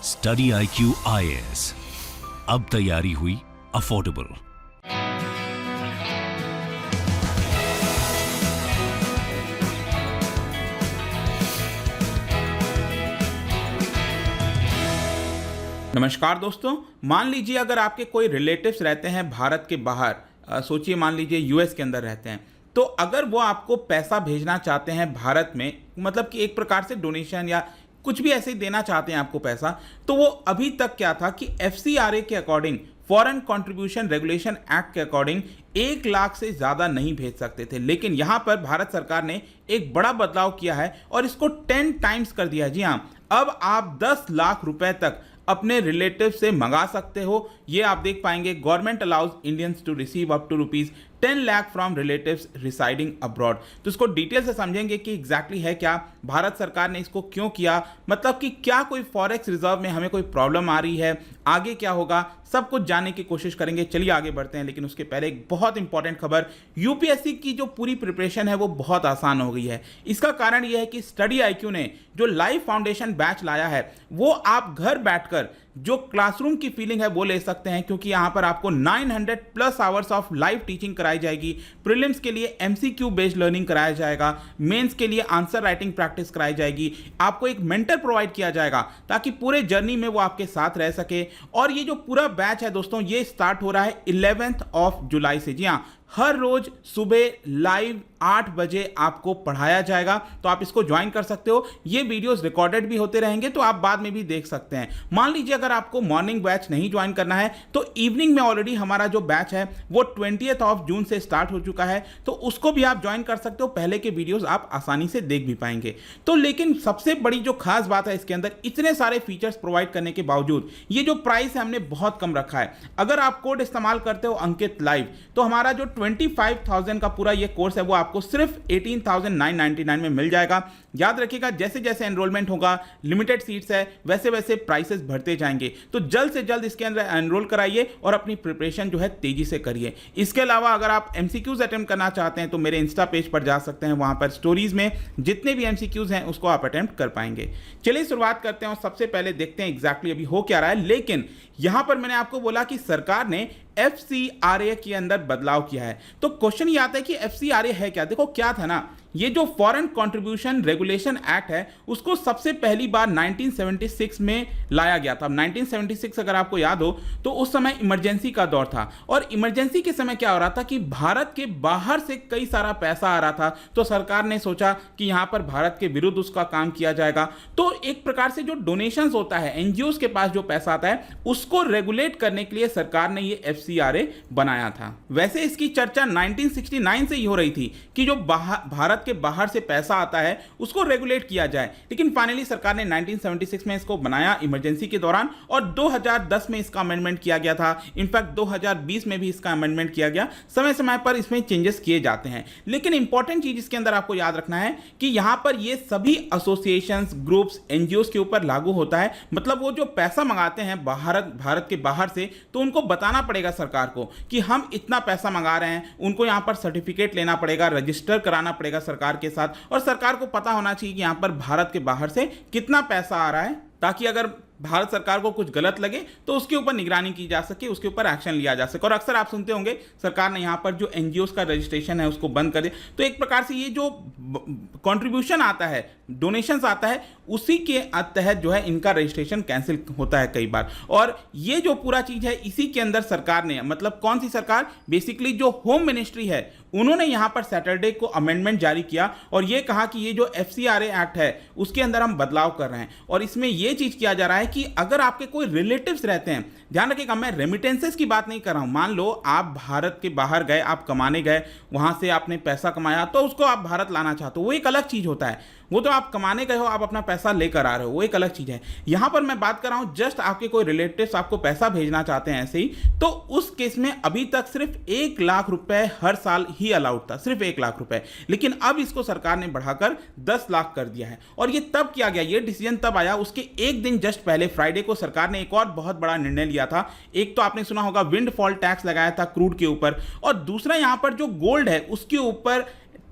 Study IQ IAS, अब तैयारी हुई अफोर्डेबल। नमस्कार दोस्तों, मान लीजिए अगर आपके कोई रिलेटिव्स रहते हैं भारत के बाहर, सोचिए मान लीजिए यूएस के अंदर रहते हैं, तो अगर वो आपको पैसा भेजना चाहते हैं भारत में, मतलब कि एक प्रकार से डोनेशन या कुछ भी ऐसे ही देना चाहते हैं आपको पैसा, तो वो अभी तक क्या था कि FCRA के according, foreign contribution regulation act के अकॉर्डिंग 1 लाख से ज़्यादा नहीं भेज सकते थे। लेकिन यहाँ पर भारत सरकार ने एक बड़ा बदलाव किया है और इसको 10 टाइम्स कर दिया है। जी हाँ, अब आप 10 लाख रुपए तक अपने रिलेटिव से मंगा सकते हो। ये आप देख पाएंगे, government allows Indians to receive up to ₹10 lakh from relatives residing abroad. तो इसको डिटेल से समझेंगे कि एग्जैक्टली है क्या, भारत सरकार ने इसको क्यों किया, मतलब कि क्या कोई फॉरेक्स रिजर्व में हमें कोई प्रॉब्लम आ रही है, आगे क्या होगा, सब कुछ जानने की कोशिश करेंगे। चलिए आगे बढ़ते हैं, लेकिन उसके पहले एक बहुत इंपॉर्टेंट खबर। यूपीएससी की जो पूरी प्रिपरेशन है वो बहुत आसान हो गई है। इसका कारण यह है कि स्टडी IQ ने जो लाइव फाउंडेशन बैच लाया है, वो आप घर बैठकर जो क्लासरूम की फीलिंग है वो ले सकते हैं, क्योंकि यहां पर आपको 900+ आवर्स ऑफ लाइव टीचिंग कराई जाएगी। प्रीलिम्स के लिए MCQ बेस्ड लर्निंग कराया जाएगा, मेंस के लिए आंसर राइटिंग प्रैक्टिस कराई जाएगी, आपको एक मेंटर प्रोवाइड किया जाएगा ताकि पूरे जर्नी में वो आपके साथ रह सके। और ये जो पूरा बैच है दोस्तों, ये स्टार्ट हो रहा है 11 जुलाई से। जी हाँ, हर रोज सुबह लाइव 8 बजे आपको पढ़ाया जाएगा, तो आप इसको ज्वाइन कर सकते हो। ये वीडियोस रिकॉर्डेड भी होते रहेंगे, तो आप बाद में भी देख सकते हैं। मान लीजिए अगर आपको मॉर्निंग बैच नहीं ज्वाइन करना है, तो इवनिंग में ऑलरेडी हमारा जो बैच है वो 20 जून से स्टार्ट हो चुका है, तो उसको भी आप ज्वाइन कर सकते हो। पहले के वीडियोस आप आसानी से देख भी पाएंगे। तो लेकिन सबसे बड़ी जो खास बात है इसके अंदर, इतने सारे फीचर्स प्रोवाइड करने के बावजूद ये जो प्राइस है हमने बहुत कम रखा है। अगर आप कोड इस्तेमाल करते हो अंकित लाइव, तो हमारा जो 25,000 का पूरा ये कोर्स है वो आपको सिर्फ 18,999 में मिल जाएगा। याद रखिएगा, जैसे जैसे एनरोलमेंट होगा, लिमिटेड सीट्स है, वैसे वैसे प्राइसेस बढ़ते जाएंगे। तो जल्द से जल्द इसके अंदर एनरोल कराइए और अपनी प्रिपरेशन जो है तेजी से करिए। इसके अलावा अगर आप MCQs अटेम्प्ट करना चाहते हैं तो मेरे इंस्टा पेज पर जा सकते हैं, वहां पर स्टोरीज में जितने भी MCQs हैं उसको आप अटेम्प्ट कर पाएंगे। चलिए शुरुआत करते हैं और सबसे पहले देखते हैं एग्जैक्टली अभी हो क्या रहा है। लेकिन यहां पर मैंने आपको बोला कि सरकार ने FCRA के अंदर बदलाव किया है, तो क्वेश्चन ये आता है कि FCRA है क्या। देखो क्या था ना, ये जो फॉरेन कंट्रीब्यूशन रेगुलेशन एक्ट है उसको सबसे पहली बार 1976 में लाया गया था। 1976 अगर आपको याद हो तो उस समय इमरजेंसी का दौर था, और इमरजेंसी के समय क्या हो रहा था कि भारत के बाहर से कई सारा पैसा आ रहा था, तो सरकार ने सोचा कि यहां पर भारत के विरुद्ध उसका काम किया जाएगा। तो एक प्रकार से जो डोनेशंस होता है, NGOs के पास जो पैसा आता है, उसको रेगुलेट करने के लिए सरकार ने ये FCRA बनाया था। वैसे इसकी चर्चा 1969 से ही हो रही थी कि जो भारत के बाहर से पैसा आता है उसको रेगुलेट किया जाए, लेकिन फाइनली सरकार ने 1976 में इसको बनाया इमरजेंसी के दौरान, और 2010 में इसका अमेंडमेंट किया गया था। इनफैक्ट 2020 में भी इसका अमेंडमेंट किया गया। समय समय पर इसमें चेंजेस किए जाते हैं, लेकिन इंपॉर्टेंट चीज इसके अंदर आपको याद रखना है कि यहां पर ये सभी एसोसिएशंस, ग्रुप्स, NGOs के ऊपर लागू होता है। मतलब वो जो पैसा मंगाते हैं भारत के बाहर से, तो उनको बताना पड़ेगा सरकार को कि हम इतना पैसा मंगा रहे हैं। उनको यहां पर सर्टिफिकेट लेना पड़ेगा, रजिस्टर कराना पड़ेगा सरकार के साथ, और सरकार को पता होना चाहिए कि यहां पर भारत के बाहर से कितना पैसा आ रहा है, ताकि अगर भारत सरकार को कुछ गलत लगे तो उसके ऊपर निगरानी की जा सके, उसके ऊपर एक्शन लिया जा सके। और अक्सर आप सुनते होंगे सरकार ने यहाँ पर जो NGOs का रजिस्ट्रेशन है उसको बंद कर दिया। तो एक प्रकार से ये जो कंट्रीब्यूशन आता है, डोनेशंस आता है, उसी के तहत जो है इनका रजिस्ट्रेशन कैंसिल होता है कई बार। और ये जो पूरा चीज है इसी के अंदर सरकार ने, मतलब कौन सी सरकार, बेसिकली जो होम मिनिस्ट्री है, उन्होंने यहां पर सैटरडे को अमेंडमेंट जारी किया और ये कहा कि ये जो FCRA एक्ट है उसके अंदर हम बदलाव कर रहे हैं। और इसमें यह चीज किया जा रहा है कि अगर आपके कोई रिलेटिव्स रहते हैं, ध्यान रखिएगा मैं रेमिटेंसेस की बात नहीं कर रहा हूं, मान लो आप भारत के बाहर गए, आप कमाने गए, वहां से आपने पैसा कमाया, तो उसको आप भारत लाना चाहते हो, वो एक अलग चीज होता है। वो तो आप कमाने गए हो, आप अपना पैसा लेकर आ रहे हो, वो एक अलग चीज है। यहां पर मैं बात कर रहा हूं जस्ट आपके कोई रिलेटिव्स आपको पैसा भेजना चाहते हैं ऐसे ही, तो उस केस में अभी तक सिर्फ 1 लाख रुपए हर साल ही अलाउड था, सिर्फ 1 लाख रुपए। लेकिन अब इसको सरकार ने बढ़ाकर 10 लाख कर दिया है। और ये तब किया गया, ये डिसीजन तब आया, उसके एक दिन जस्ट पहले फ्राइडे को सरकार ने एक और बहुत बड़ा निर्णय लिया था। एक तो आपने सुना होगा विंडफॉल टैक्स लगाया था क्रूड के ऊपर, और दूसरा यहां पर जो गोल्ड है उसके ऊपर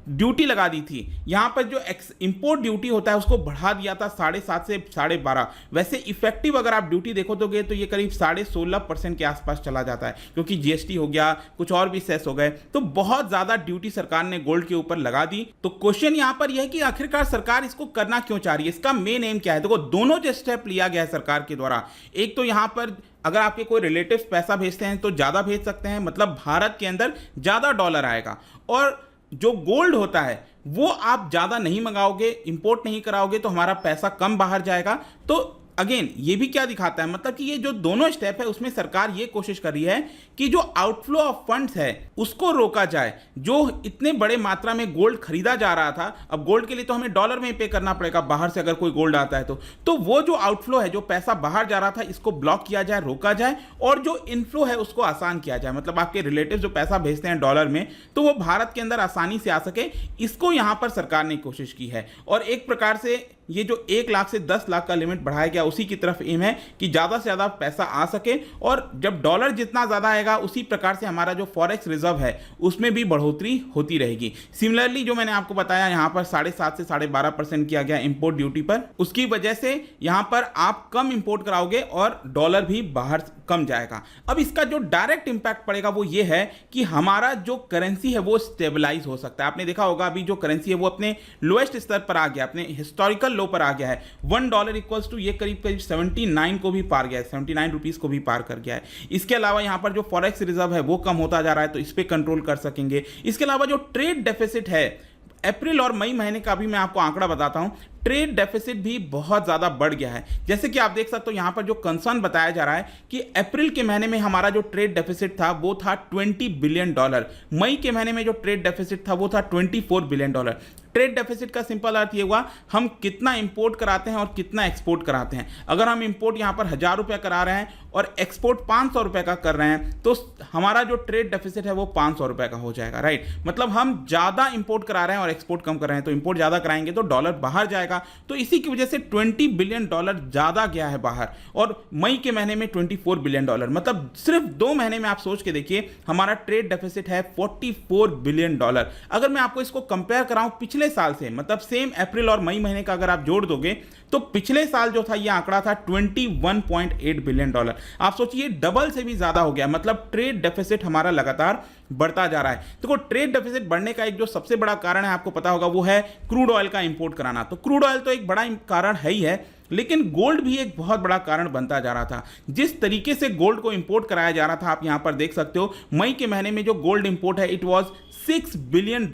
ड्यूटी लगा दी थी। यहाँ पर जो इंपोर्ट ड्यूटी होता है उसको बढ़ा दिया था 7.5 से 12.5। वैसे इफेक्टिव अगर आप ड्यूटी देखोगे तो ये करीब 16.5% के आसपास चला जाता है, क्योंकि जीएसटी हो गया, कुछ और भी सेस हो गए, तो बहुत ज्यादा ड्यूटी सरकार ने गोल्ड के ऊपर लगा दी। तो क्वेश्चन यहाँ पर यह है कि आखिरकार सरकार इसको करना क्यों चाह रही है, इसका मेन एम क्या है। देखो, दोनों जो स्टेप लिया गया है सरकार के द्वारा, एक तो यहाँ पर अगर आपके कोई रिलेटिव्स पैसा भेजते हैं तो ज्यादा भेज सकते हैं, मतलब भारत के अंदर ज्यादा डॉलर आएगा, और जो गोल्ड होता है वो आप ज्यादा नहीं मंगाओगे, इंपोर्ट नहीं कराओगे तो हमारा पैसा कम बाहर जाएगा। तो अगेन ये भी क्या दिखाता है, मतलब कि ये जो दोनों स्टेप है उसमें सरकार ये कोशिश कर रही है कि जो आउटफ्लो ऑफ फंड्स है उसको रोका जाए। जो इतने बड़े मात्रा में गोल्ड खरीदा जा रहा था, अब गोल्ड के लिए तो हमें डॉलर में पे करना पड़ेगा बाहर से, अगर कोई गोल्ड आता है तो वो जो आउटफ्लो है, जो पैसा बाहर जा रहा था, इसको ब्लॉक किया जाए, रोका जाए, और जो इनफ्लो है उसको आसान किया जाए। मतलब आपके रिलेटिव जो पैसा भेजते हैं डॉलर में, तो वो भारत के अंदर आसानी से आ सके, इसको यहां पर सरकार ने कोशिश की है। और एक प्रकार से ये जो 1 लाख से 10 लाख का लिमिट बढ़ाया गया, उसी की तरफ एम है कि ज़्यादा से ज़्यादा पैसा आ सके, और जब डॉलर जितना ज़्यादा आएगा उसी प्रकार से हमारा जो फॉरेक्स रिजर्व है उसमें भी बढ़ोतरी होती रहेगी। सिमिलरली जो मैंने आपको बताया, यहाँ पर 7.5 से 12.5% किया गया इंपोर्ट ड्यूटी पर, उसकी वजह से यहाँ पर आप कम इंपोर्ट कराओगे और डॉलर भी बाहर कम जाएगा। अब इसका जो डायरेक्ट इंपैक्ट पड़ेगा वो ये है कि हमारा जो करेंसी है वो स्टेबलाइज हो सकता है। आपने देखा होगा अभी जो करेंसी है वो अपने लोएस्ट स्तर पर आ गया, अपने हिस्टोरिकल लो पर आ गया है। $1 इक्वल्स टू ये करीब 79 को भी पार गया है, 79 रुपीज को भी पार कर गया है। इसके अलावा यहाँ पर जो फॉरेक्स रिजर्व है वो कम होता जा रहा है, तो इस पे कंट्रोल कर सकेंगे। इसके अलावा जो ट्रेड डेफिसिट है, अप्रैल और मई महीने का भी मैं आपको आंकड़ा बताता हूं, ट्रेड डेफिसिट भी बहुत ज्यादा बढ़ गया है। जैसे कि आप देख सकते हो यहाँ पर जो कंसर्न बताया जा रहा है कि अप्रैल के महीने में हमारा जो ट्रेड डेफिसिट था वो था $20 बिलियन, मई के महीने में जो ट्रेड डेफिसिट था वो था $24 बिलियन। ट्रेड डेफिसिट का सिंपल अर्थ ये हुआ, हम कितना इंपोर्ट कराते हैं और कितना एक्सपोर्ट कराते हैं। अगर हम इंपोर्ट यहाँ पर 1000 रुपये करा रहे हैं और एक्सपोर्ट 500 रुपये का कर रहे हैं, तो हमारा जो ट्रेड डेफिसिट है वो 500 रुपये का हो जाएगा, राइट। मतलब हम ज़्यादा इंपोर्ट करा रहे हैं और एक्सपोर्ट कम कर रहे हैं, तो इंपोर्ट ज़्यादा कराएंगे तो डॉलर बाहर जाएगा। तो इसी की वजह से $20 बिलियन ज़्यादा गया है बाहर, और मई के महीने में $24 बिलियन। मतलब सिर्फ 2 महीने में आप सोच के देखिए, हमारा ट्रेड डेफिसिट है $44 बिलियन। अगर मैं आपको इसको कंपेयर कराऊं पिछले साल से, मतलब सेम अप्रैल और मई महीने का अगर आप जोड़ दोगे तो पिछले साल जो था ये आंकड़ा था $21.8 बिलियन। आप सोचिए डबल से भी ज्यादा हो गया, मतलब ट्रेड डेफिसिट हमारा लगातार बढ़ता जा रहा है। देखो, ट्रेड डेफिसिट बढ़ने का एक जो सबसे बड़ा कारण है, आपको पता होगा, वो है क्रूड ऑयल का इंपोर्ट कराना। तो क्रूड ऑयल तो एक बड़ा कारण है ही है, लेकिन गोल्ड भी एक बहुत बड़ा कारण बनता जा रहा था। जिस तरीके से गोल्ड को इंपोर्ट कराया जा रहा था, आप यहां पर देख सकते हो, मई के महीने में जो गोल्ड इंपोर्ट है इट वाज $6 बिलियन।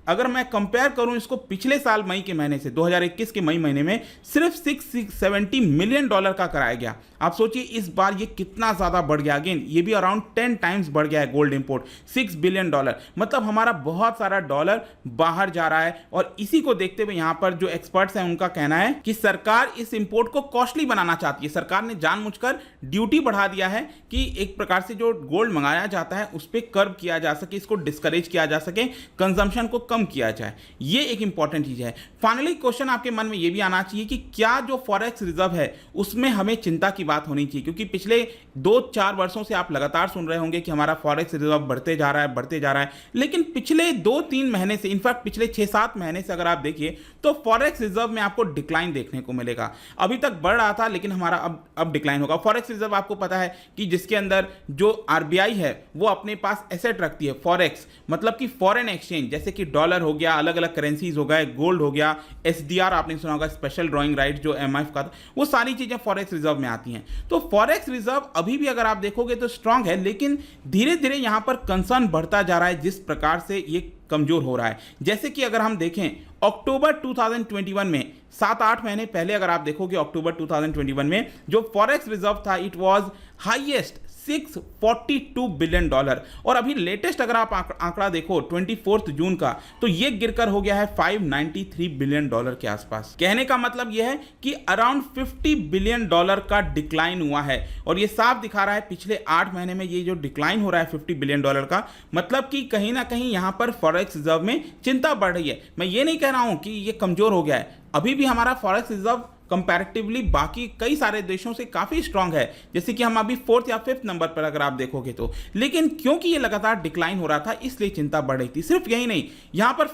अगर मैं कंपेयर करूं इसको पिछले साल मई के महीने से, 2021 के मई महीने में सिर्फ $670 मिलियन का कराया गया। आप सोचिए इस बार ये कितना ज्यादा बढ़ गया। अगेन ये भी अराउंड 10 टाइम्स बढ़ गया है गोल्ड इंपोर्ट, $6 बिलियन। मतलब हमारा बहुत सारा डॉलर बाहर जा रहा है। और इसी को देखते हुए यहाँ पर जो एक्सपर्ट्स हैं उनका कहना है कि सरकार इस इंपोर्ट को कॉस्टली बनाना चाहती है। सरकार ने जानबूझकर ड्यूटी बढ़ा दिया है कि एक प्रकार से जो गोल्ड मंगाया जाता है उस पर कर्व किया जा सके, इसको डिस्करेज किया जा सके, कंजम्पशन को कम किया जाए। ये एक इंपॉर्टेंट चीज है। फाइनली क्वेश्चन आपके मन में ये भी आना चाहिए कि क्या जो फॉरेक्स रिजर्व है उसमें हमें चिंता की बात होनी चाहिए, क्योंकि पिछले 2-4 वर्षों से आप लगातार सुन रहे होंगे कि हमारा फॉरेक्स रिजर्व बढ़ते जा रहा है, बढ़ते जा रहा है। लेकिन पिछले 2-3 महीने से, इनफैक्ट पिछले 6-7 महीने से अगर आप देखिए तो फॉरेक्स रिजर्व में आपको डिक्लाइन देखने को मिलेगा। अभी तक बढ़ रहा था लेकिन हमारा अब डिक्लाइन होगा। फॉरेक्स रिजर्व आपको पता है कि जिसके अंदर जो आरबीआई है वो अपने पास एसेट रखती है, फॉरेक्स मतलब कि फॉरेन एक्सचेंज, जैसे कि डॉलर हो गया, अलग अलग करेंसीज हो गए, गोल्ड हो गया, एसडीआर आपने सुना होगा, स्पेशल ड्रॉइंग राइट जो एमआईएफ का था, वो सारी चीजें फॉरेक्स रिजर्व में आती हैं। तो फॉरेक्स रिजर्व अभी भी अगर आप देखोगे तो स्ट्रांग है, लेकिन धीरे धीरे यहां पर कंसर्न बढ़ता जा रहा है जिस प्रकार से ये कमजोर हो रहा है। जैसे कि अगर हम देखें अक्टूबर 2021 में, 7-8 महीने पहले अगर आप देखोगे अक्टूबर 2021 में जो फॉरेक्स रिजर्व था इट वाज हाईएस्ट $642 बिलियन। और अभी लेटेस्ट अगर आप आंकड़ा देखो 24 जून का, तो ये गिरकर हो गया है $593 बिलियन के आसपास। कहने का मतलब यह है कि अराउंड $50 बिलियन का डिक्लाइन हुआ है। और ये साफ दिखा रहा है पिछले 8 महीने में ये जो डिक्लाइन हो रहा है $50 बिलियन का, मतलब कि कहीं ना कहीं यहां पर फॉरेक्स रिजर्व में चिंता बढ़ रही है। मैं ये नहीं कह रहा हूं कि ये कमजोर हो गया है, अभी भी हमारा फॉरेक्स रिजर्व कंपैरेटिवली बाकी कई सारे देशों से काफ़ी स्ट्रांग है, जैसे कि हम अभी 4th या 5th नंबर पर अगर आप देखोगे तो। लेकिन क्योंकि ये लगातार डिक्लाइन हो रहा था इसलिए चिंता बढ़ रही थी। सिर्फ यही नहीं, यहाँ पर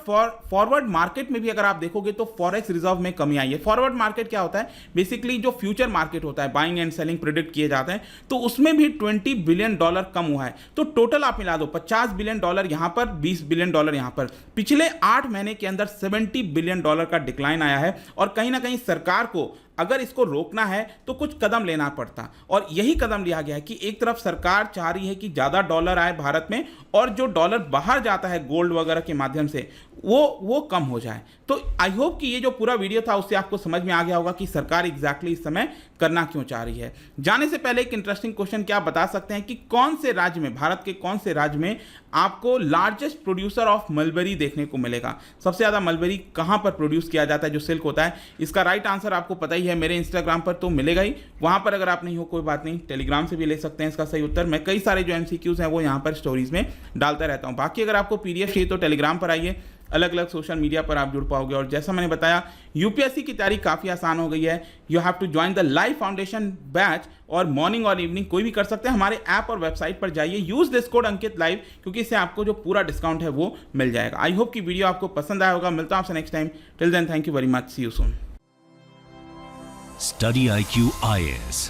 फॉरवर्ड मार्केट में भी अगर आप देखोगे तो फॉरेक्स रिजर्व में कमी आई है। फॉरवर्ड मार्केट क्या होता है? बेसिकली जो फ्यूचर मार्केट होता है, बाइंग एंड सेलिंग प्रिडिक्ट किए जाते हैं, तो उसमें भी $20 बिलियन कम हुआ है। तो टोटल आप मिला दो, $50 बिलियन यहाँ पर, $20 बिलियन यहाँ पर। पिछले 8 महीने के अंदर $70 बिलियन का डिक्लाइन आया है और कहीं ना कहीं सरकार को अगर इसको रोकना है तो कुछ कदम लेना पड़ता, और यही कदम लिया गया है कि एक तरफ सरकार चाह रही है कि ज़्यादा डॉलर आए भारत में, और जो डॉलर बाहर जाता है गोल्ड वगैरह के माध्यम से वो कम हो जाए। तो आई होप कि ये जो पूरा वीडियो था उससे आपको समझ में आ गया होगा कि सरकार एग्जैक्टली इस समय करना क्यों चाह रही है। जाने से पहले एक इंटरेस्टिंग क्वेश्चन, क्या आप बता सकते हैं कि कौन से राज्य में, भारत के कौन से राज्य में आपको लार्जेस्ट प्रोड्यूसर ऑफ मलबरी देखने को मिलेगा? सबसे ज़्यादा मलबरी कहाँ पर प्रोड्यूस किया जाता है, जो सिल्क होता है? इसका राइट आंसर आपको पता ही है, मेरे इंस्टाग्राम पर तो मिलेगा ही। वहाँ पर अगर आप नहीं हो कोई बात नहीं, टेलीग्राम से भी ले सकते हैं इसका सही उत्तर। मैं कई सारे जो MCQs हैं वो यहाँ पर स्टोरीज में डालता रहता हूँ। बाकी अगर आपको PDF चाहिए तो टेलीग्राम पर आइए, अलग अलग सोशल मीडिया पर आप जुड़ पाओगे। और जैसा मैंने बताया, UPSC की तैयारी काफ़ी आसान हो गई है। You have to join the live foundation batch, और मॉर्निंग और इवनिंग कोई भी कर सकते हैं। हमारे ऐप और वेबसाइट पर जाइए, use this code Ankit live, क्योंकि इससे आपको जो पूरा डिस्काउंट है वो मिल जाएगा। आई होप कि वीडियो आपको पसंद आया होगा। मिलता हूं आपसे next time. Till then, thank you very much, see you soon. Study IQ IAS,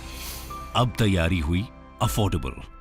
अब तैयारी हुई अफोर्डेबल।